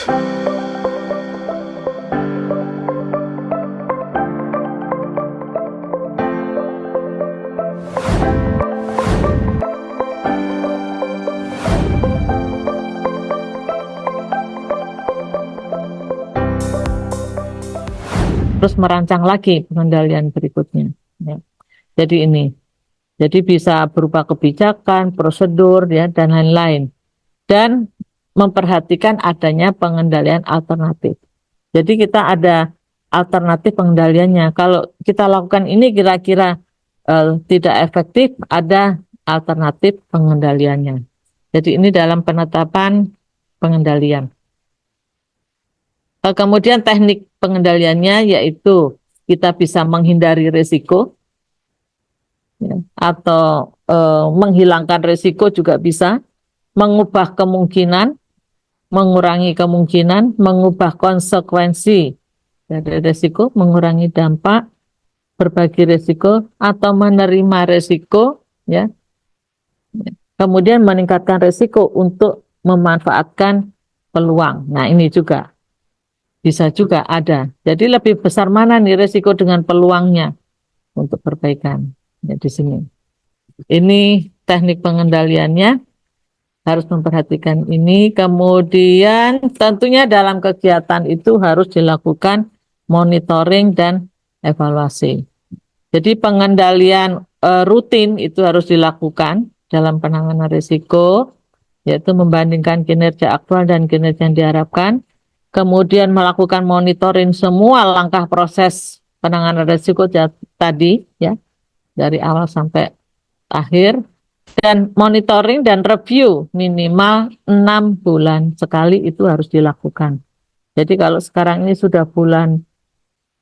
Terus merancang lagi pengendalian berikutnya. Ya. Jadi bisa berupa kebijakan, prosedur, ya, dan lain-lain. Dan memperhatikan adanya pengendalian alternatif. Jadi kita ada alternatif pengendaliannya. Kalau kita lakukan ini kira-kira tidak efektif, ada alternatif pengendaliannya. Jadi ini dalam penetapan pengendalian. Kemudian teknik pengendaliannya yaitu kita bisa menghindari risiko, ya, atau menghilangkan risiko juga bisa, mengubah kemungkinan, mengurangi kemungkinan, mengubah konsekuensi dari risiko, mengurangi dampak, berbagi risiko, atau menerima risiko, ya. Kemudian meningkatkan risiko untuk memanfaatkan peluang. Nah, ini juga bisa juga ada. Jadi lebih besar mana nih risiko dengan peluangnya untuk perbaikan. Ya, di sini. Ini teknik pengendaliannya, harus memperhatikan ini. Kemudian tentunya dalam kegiatan itu harus dilakukan monitoring dan evaluasi. Jadi pengendalian rutin itu harus dilakukan dalam penanganan risiko, yaitu membandingkan kinerja aktual dan kinerja yang diharapkan. Kemudian melakukan monitoring semua langkah proses penanganan risiko tadi, ya, dari awal sampai akhir, dan monitoring dan review minimal 6 bulan sekali itu harus dilakukan. Jadi kalau sekarang ini sudah bulan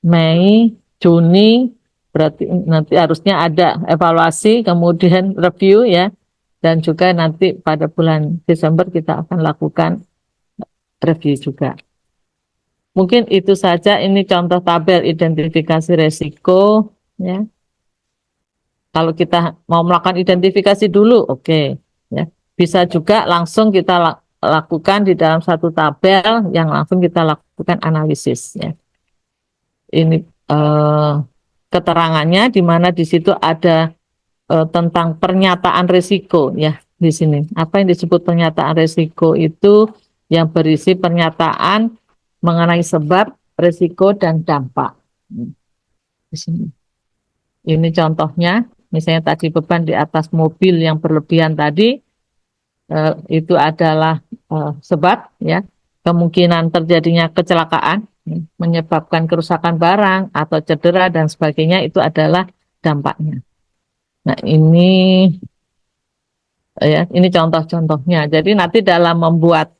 Mei, Juni, berarti nanti harusnya ada evaluasi, kemudian review, ya, dan juga nanti pada bulan Desember kita akan lakukan review juga. Mungkin itu saja, ini contoh tabel identifikasi resiko, ya. Kalau kita mau melakukan identifikasi dulu, oke, ya. Bisa juga langsung kita lakukan di dalam satu tabel yang langsung kita lakukan analisis, ya. Ini keterangannya di mana di situ ada tentang pernyataan risiko, ya, di sini. Apa yang disebut pernyataan risiko itu yang berisi pernyataan mengenai sebab, risiko, dan dampak. Di sini. Ini contohnya, misalnya tadi beban di atas mobil yang berlebihan tadi, itu adalah sebab, ya, kemungkinan terjadinya kecelakaan, menyebabkan kerusakan barang atau cedera dan sebagainya, itu adalah dampaknya. Nah, ini contoh-contohnya. Jadi nanti dalam membuat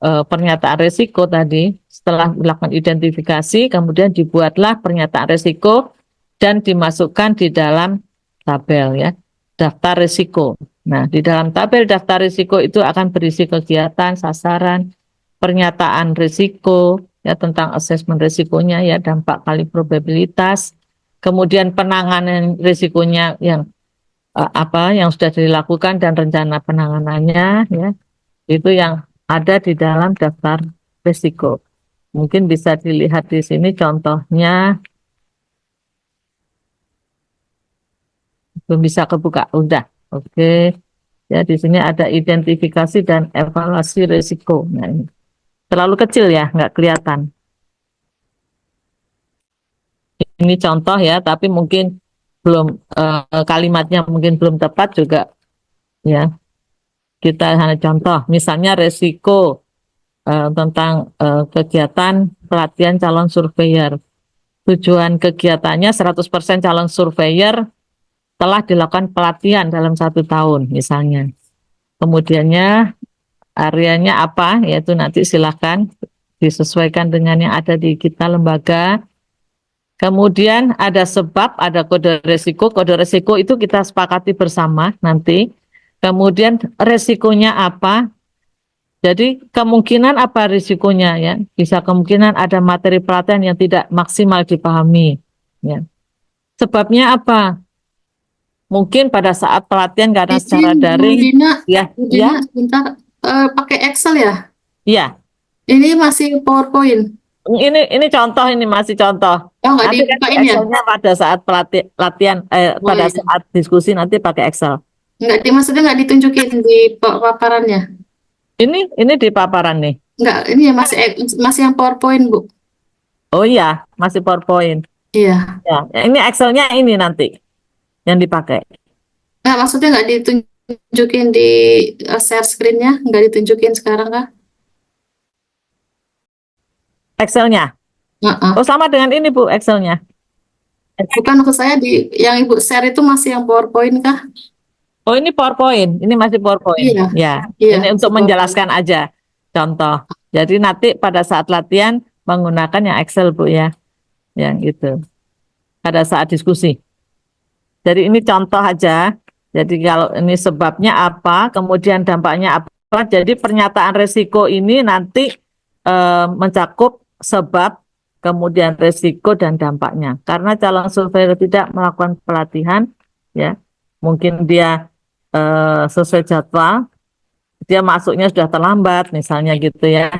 pernyataan risiko tadi, setelah melakukan identifikasi, kemudian dibuatlah pernyataan risiko dan dimasukkan di dalam tabel, ya, daftar risiko. Nah, di dalam tabel daftar risiko itu akan berisi kegiatan, sasaran, pernyataan risiko, ya, tentang asesmen risikonya, ya, dampak kali probabilitas, kemudian penanganan risikonya yang apa yang sudah dilakukan dan rencana penanganannya, ya, itu yang ada di dalam daftar risiko. Mungkin bisa dilihat di sini contohnya, belum bisa kebuka, udah, oke. Ya, di sini ada identifikasi dan evaluasi risiko. Nah, ini terlalu kecil, ya, nggak kelihatan. Ini contoh, ya, tapi mungkin belum kalimatnya mungkin belum tepat juga, ya. Kita hanya contoh, misalnya risiko tentang kegiatan pelatihan calon surveyor. Tujuan kegiatannya 100% calon surveyor telah dilakukan pelatihan dalam 1 tahun, misalnya. Kemudiannya areanya apa, yaitu nanti silakan disesuaikan dengan yang ada di kita lembaga. Kemudian ada sebab, ada kode resiko itu kita sepakati bersama nanti. Kemudian resikonya apa? Jadi kemungkinan apa risikonya, ya? Bisa kemungkinan ada materi pelatihan yang tidak maksimal dipahami, ya. Sebabnya apa? Mungkin pada saat pelatihan karena secara daring, Dina, ya, Dina, sebentar, pakai Excel ya? ya, Ini masih PowerPoint. Ini contoh, ini masih contoh. Oh, nggak Nanti kan di dibukain ya? Excelnya pada saat latihan, Oh pada iya. saat diskusi nanti pakai Excel. Maksudnya nggak ditunjukin di paparannya. Ini di paparan nih. Nggak, ini ya masih masih yang PowerPoint, Bu. Oh iya, masih PowerPoint. Iya. Ya, ini Excelnya ini nanti yang dipakai. Nggak, maksudnya nggak ditunjukin di share screen-nya, nggak ditunjukin sekarang kah? Excelnya. Heeh. Oh sama dengan ini Bu, Excelnya. Bukan, maksud saya di yang Ibu share itu masih yang PowerPoint kah? Oh ini PowerPoint, ini masih PowerPoint. Iya, Ya, iya, ini masih untuk PowerPoint. menjelaskan aja contoh. Jadi nanti pada saat latihan menggunakan yang Excel Bu ya, yang itu. Pada saat diskusi. Jadi ini contoh aja. Jadi kalau ini sebabnya apa, kemudian dampaknya apa. Jadi pernyataan resiko ini nanti mencakup sebab, kemudian resiko dan dampaknya. Karena calon surveyor tidak melakukan pelatihan, ya mungkin dia sesuai jadwal, dia masuknya sudah terlambat, misalnya gitu ya,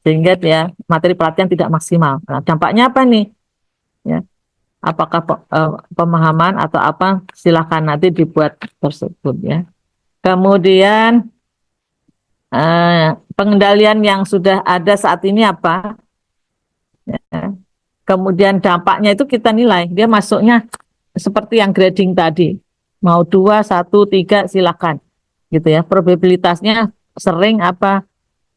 sehingga dia materi pelatihan tidak maksimal. Nah, dampaknya apa nih? Ya, apakah pemahaman atau apa, silahkan nanti dibuat tersebut ya. Kemudian pengendalian yang sudah ada saat ini apa, ya. Kemudian dampaknya itu kita nilai, dia masuknya seperti yang grading tadi, mau 2, 1, 3 silahkan gitu ya, probabilitasnya sering apa,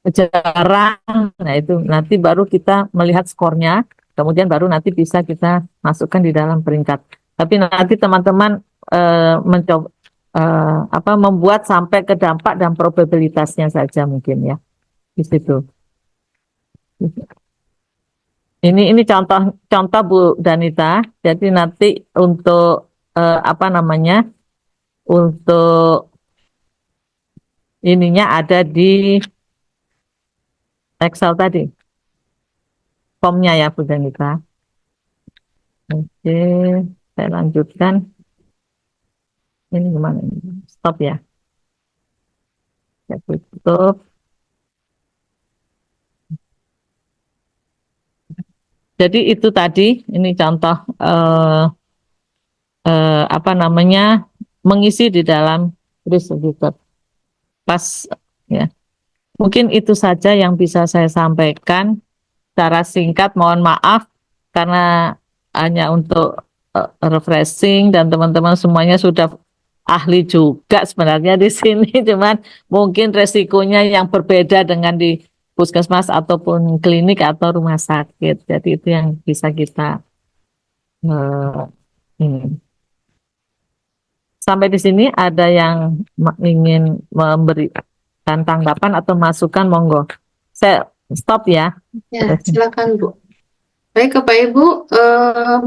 jarang. Nah itu nanti baru kita melihat skornya, kemudian baru nanti bisa kita masukkan di dalam peringkat. Tapi nanti teman-teman mencoba apa, membuat sampai ke dampak dan probabilitasnya saja mungkin ya di situ. Ini contoh contoh Bu Danita. Jadi nanti untuk apa namanya, untuk ininya ada di Excel tadi, formnya ya Bu Danita. Oke, saya lanjutkan. Ini gimana? Stop ya. Saya tutup. Jadi itu tadi, ini contoh apa namanya, mengisi di dalam distributor. Pas ya. Mungkin itu saja yang bisa saya sampaikan secara singkat. Mohon maaf karena hanya untuk refreshing, dan teman-teman semuanya sudah ahli juga sebenarnya di sini, cuman mungkin resikonya yang berbeda dengan di puskesmas ataupun klinik atau rumah sakit. Jadi itu yang bisa kita ini. Sampai di sini ada yang ingin memberikan tanggapan atau masukan, monggo. Saya stop ya. Ya, silakan Bu. Baik, Bapak Ibu,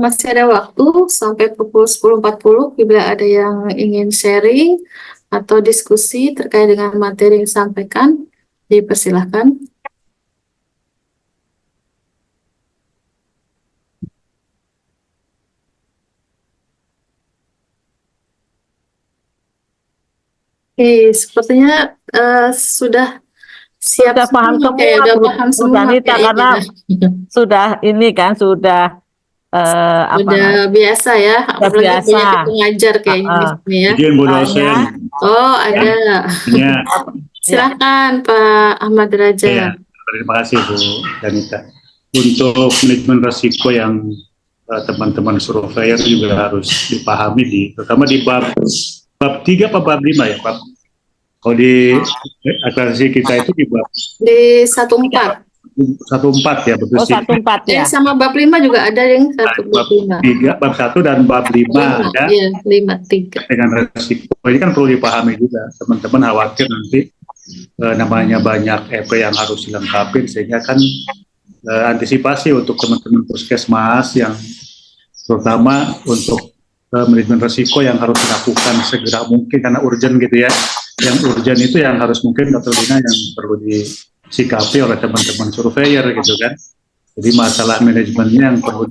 masih ada waktu sampai pukul 10.40 bila ada yang ingin sharing atau diskusi terkait dengan materi yang disampaikan, dipersilahkan. Sepertinya sudah siap Sudah paham semua, kayak semua udah Bu, paham Bu semua Danita, karena kayaknya. sudah ini kan, sudah apa Udah namanya, biasa ya, sudah apalagi biasa. banyak yang mengajar kayaknya di Uh, sini ya. Izin Bu hanya dosen, Oh, ya, ada. hanya ya, Silahkan Pak Ahmad ya, Raja. terima kasih Bu Danita. Untuk manajemen risiko yang teman-teman surveyor juga harus dipahami, terutama di bab 3 apa bab 5 ya Pak? Kalau di akreditasi kita itu di bab Di 14. 14 ya, betul oh sih. 14 ya. Sama bab 5 juga ada yang Bab 1 3, bab 1 dan bab 5 ada Iya, 5.3. dengan risiko. Ini kan perlu dipahami juga. Teman-teman khawatir nanti namanya banyak EP yang harus dilengkapi, sehingga kan antisipasi untuk teman-teman puskesmas yang terutama untuk manajemen risiko yang harus dilakukan segera mungkin karena urgent gitu ya. Yang urgent itu yang harus mungkin Dr. Dina yang perlu disikapi oleh teman-teman surveyor gitu kan. Jadi masalah manajemennya yang perlu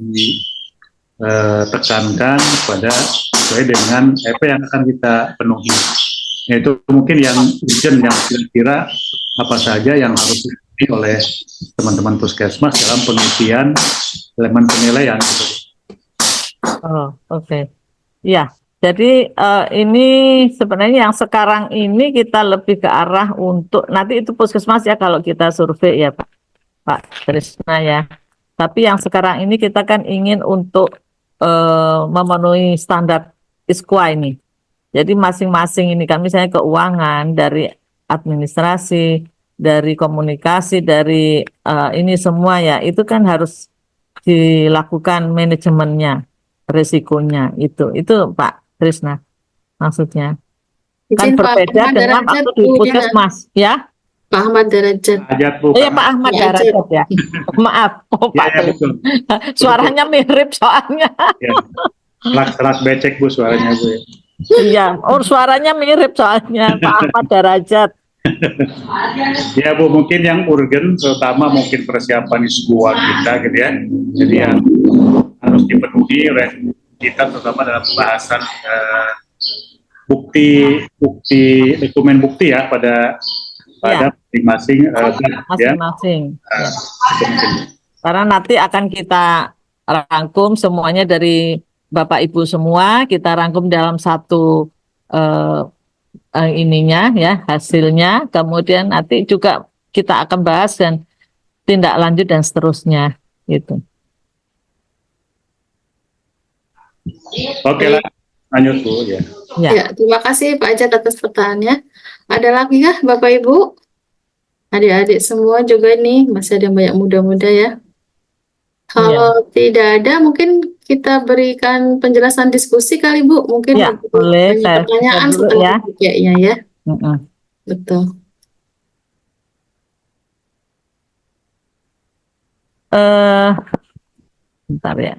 ditekankan pada sesuai dengan EP yang akan kita penuhi. Yaitu mungkin yang urgent, yang kira-kira apa saja yang harus ini oleh teman-teman puskesmas dalam pengisian elemen penilaian. Gitu. Oh, oke. Ya, jadi ini sebenarnya yang sekarang ini kita lebih ke arah untuk nanti itu puskesmas ya kalau kita survei ya Pak Trisna ya. Tapi yang sekarang ini kita kan ingin untuk memenuhi standar ISKWA ini. Jadi masing-masing ini kan misalnya keuangan, dari administrasi, dari komunikasi, dari ini semua ya, itu kan harus dilakukan manajemennya, risikonya itu Pak Trisna maksudnya. Kan Izin Pak berbeda Ahmad dengan Derajat, waktu di Bu Dina. puskesmas ya. Pak Ahmad Derajat. Hajat Bu. Oh ya Pak Ahmad Pak Darajat ya. Maaf, oh, Ya, Pak ya, betul. Suaranya mirip soalnya. Ya. Serat becek Bu suaranya Bu. Iya, oh suaranya mirip soalnya Pak Ahmad Darajat. Ya Bu, mungkin yang urgen terutama mungkin persiapan ISKWA kita gitu ya. Jadi yang harus dipenuhi oleh kita terutama dalam pembahasan dokumen bukti ya pada masing-masing Masing-masing. ya. Karena nanti akan kita rangkum semuanya dari Bapak Ibu semua, kita rangkum dalam satu ininya ya, hasilnya, kemudian nanti juga kita akan bahas dan tindak lanjut dan seterusnya gitu. Oke, lanjut Bu ya. Ya, terima kasih Pak Ajat atas pertanyaannya. Ada lagi kah Bapak Ibu? Adik-adik semua juga nih, masih ada yang banyak muda-muda ya. Kalau tidak ada, mungkin kita berikan penjelasan diskusi kali Bu. Mungkin Ya, boleh. banyak pertanyaan Saya dulu setelah ya. ya. Betul. Bentar ya.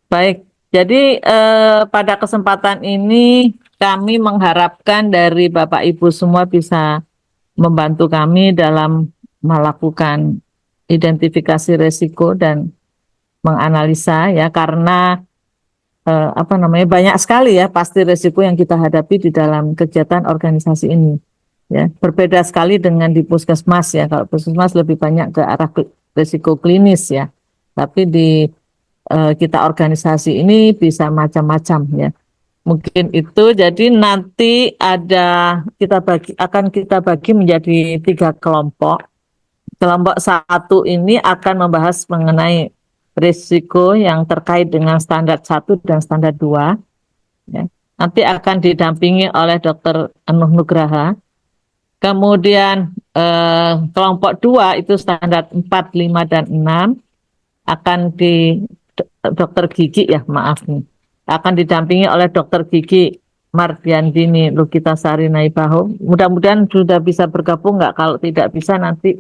Baik, jadi pada kesempatan ini kami mengharapkan dari Bapak Ibu semua bisa membantu kami dalam melakukan identifikasi risiko dan menganalisa ya, karena banyak sekali ya pasti risiko yang kita hadapi di dalam kegiatan organisasi ini ya, berbeda sekali dengan di puskesmas ya. Kalau puskesmas lebih banyak ke arah risiko klinis ya, tapi di kita organisasi ini bisa macam-macam ya. Mungkin itu, jadi nanti akan kita bagi menjadi 3 kelompok. Kelompok 1 ini akan membahas mengenai risiko yang terkait dengan standar 1 dan standar 2. Ya. Nanti akan didampingi oleh Dr. Anuh Nugraha. Kemudian kelompok 2 itu standar 4, 5, dan 6 akan di Dokter Gigi ya, maaf nih, akan didampingi oleh Dokter Gigi Mardiandini Lukitasari Naibaho. Mudah-mudahan sudah bisa bergabung, nggak? Kalau tidak bisa nanti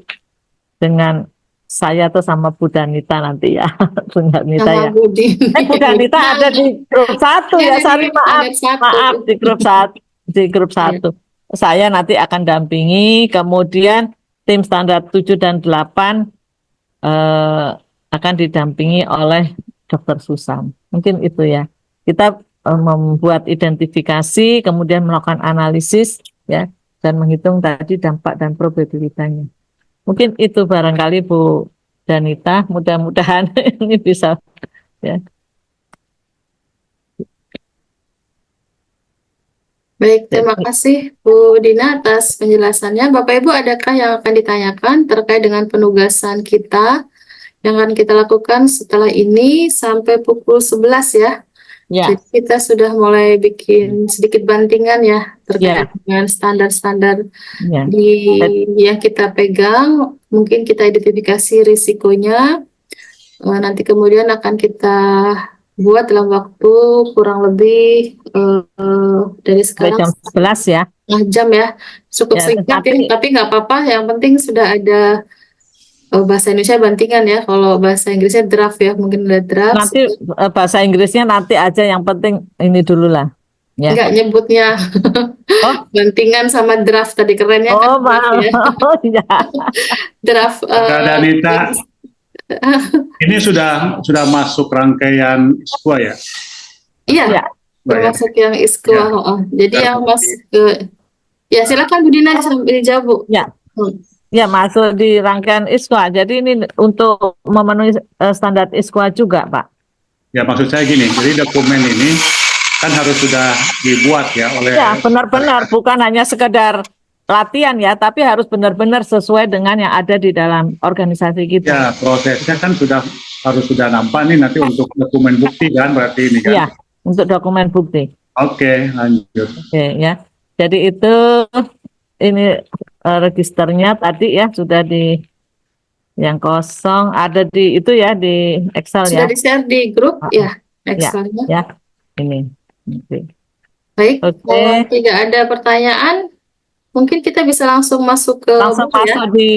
dengan saya atau sama Bu Danita nanti ya. Bu Danita ya. Bu Danita ada di grup 1 ya, sorry, maaf di grup 1. Saya nanti akan dampingi, kemudian tim standar 7 dan 8 akan didampingi oleh Dr. Susan. Mungkin itu ya. Kita membuat identifikasi, kemudian melakukan analisis ya, dan menghitung tadi dampak dan probabilitasnya. Mungkin itu barangkali Bu Danita, mudah-mudahan ini bisa ya. Baik, terima kasih Bu Dina atas penjelasannya. Bapak Ibu, adakah yang akan ditanyakan terkait dengan penugasan kita yang akan kita lakukan setelah ini sampai pukul 11 ya? Ya. Jadi kita sudah mulai bikin sedikit bantingan ya terkait dengan standar-standar yang kita pegang. Mungkin kita identifikasi risikonya. Nanti kemudian akan kita buat dalam waktu kurang lebih dari sekarang jam 11 ya. Jam ya. Cukup singkat ya, tapi nggak apa-apa. Yang penting sudah ada bahasa Indonesia bantingan ya. Kalau bahasa Inggrisnya draft ya, mungkin ada draft. Nanti bahasa Inggrisnya nanti aja, yang penting ini dulu lah. Ya. Enggak nyebutnya bantingan sama draft tadi, kerennya kan. Maaf. Ya. Draft. Danita, ini sudah masuk rangkaian ISKWA ya? Iya, termasuk yang ISKWA. Ya. Jadi yang masuk ke, ya silakan Bu Dina dijawab Bu. Ya. Ya, masuk di rangkaian ISKWA. Jadi ini untuk memenuhi standar ISKWA juga, Pak. Ya maksud saya gini, jadi dokumen ini kan harus sudah dibuat ya oleh Ya, benar-benar bukan hanya sekedar latihan ya, tapi harus benar-benar sesuai dengan yang ada di dalam organisasi kita. ya prosesnya kan harus sudah nampak nih nanti untuk dokumen bukti kan berarti ini kan. Iya, untuk dokumen bukti. Oke, lanjut. Oke, ya. Jadi itu ini registernya tadi ya sudah di yang kosong ada di itu ya di Excel Sudah ya. di-share di grup ya, Ya, Excel-nya. ya. Ini. Oke. Baik, Oke. kalau tidak ada pertanyaan, mungkin kita bisa langsung masuk ke Langsung buku ya. masuk di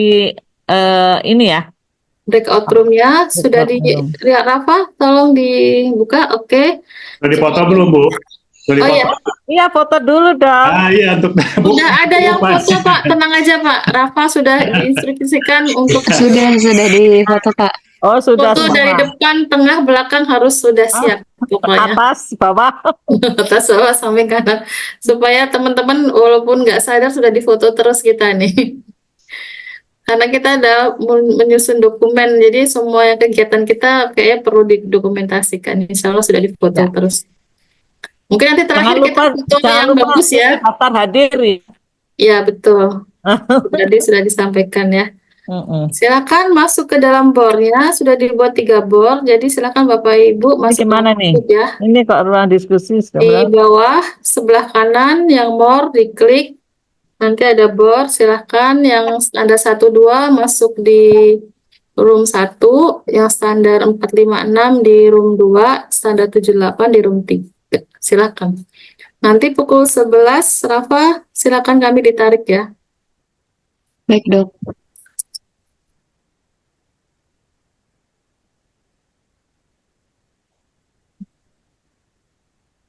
ini ya. Breakout room-nya sudah di Room. Rafa, tolong dibuka. Oke. Sudah dipoto belum, Bu? Sudah Oh iya, dipoto? Iya, foto dulu dong. Ah iya untuk udah ada yang Lupa. foto Pak, tenang aja Pak. Rafa sudah diinstruksikan untuk Sudah di foto Pak. Oh, sudah foto semua. dari depan, tengah, belakang harus sudah siap pokoknya. Atas, bawah. Atas bawah samping kanan supaya teman-teman walaupun nggak sadar sudah difoto terus kita nih. Karena kita ada menyusun dokumen, jadi semua kegiatan kita kayaknya perlu didokumentasikan. Insya Allah sudah difoto Ya. terus. Mungkin nanti Jangan terakhir kita lupa, foto jangan yang lupa bagus ya. daftar hadir. Iya betul. Tadi sudah disampaikan ya. Mm-mm. Silakan masuk ke dalam bornya. Sudah dibuat 3 bor. Jadi silakan Bapak Ibu Ini masuk gimana nih? ya. Ini kok ruang diskusi Di sebelah. bawah sebelah kanan yang more diklik. Nanti ada bor, silahkan yang standar 12 masuk di room 1, yang standar 456 di room 2, standar 78 di room 3. Silahkan. Nanti pukul 11, Rafa, silahkan kami ditarik ya. Baik dok.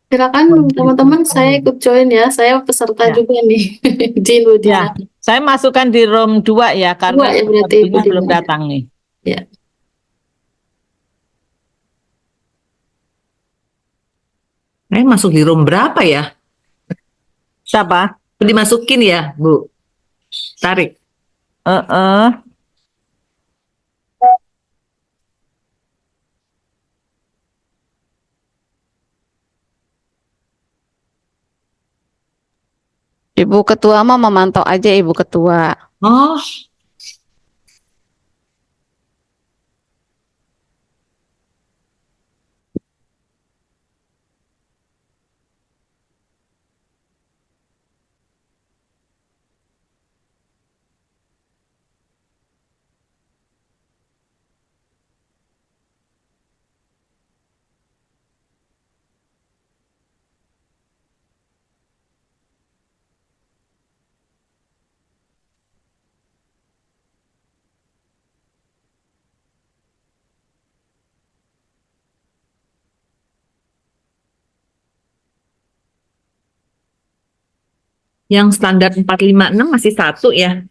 Silakan teman-teman, saya ikut join ya. Saya peserta Ya. juga nih di Ludina. Ya, saya masukkan di room 2 ya karena 2 ya berarti Ibu ibunya belum Dina. datang nih. Ya. Masuk di room berapa ya? Siapa? Dimasukin ya, Bu? Tarik. Eh, Ibu Ketua mah memantau aja Ibu Ketua. Oh, yang standar 456 masih 1 ya?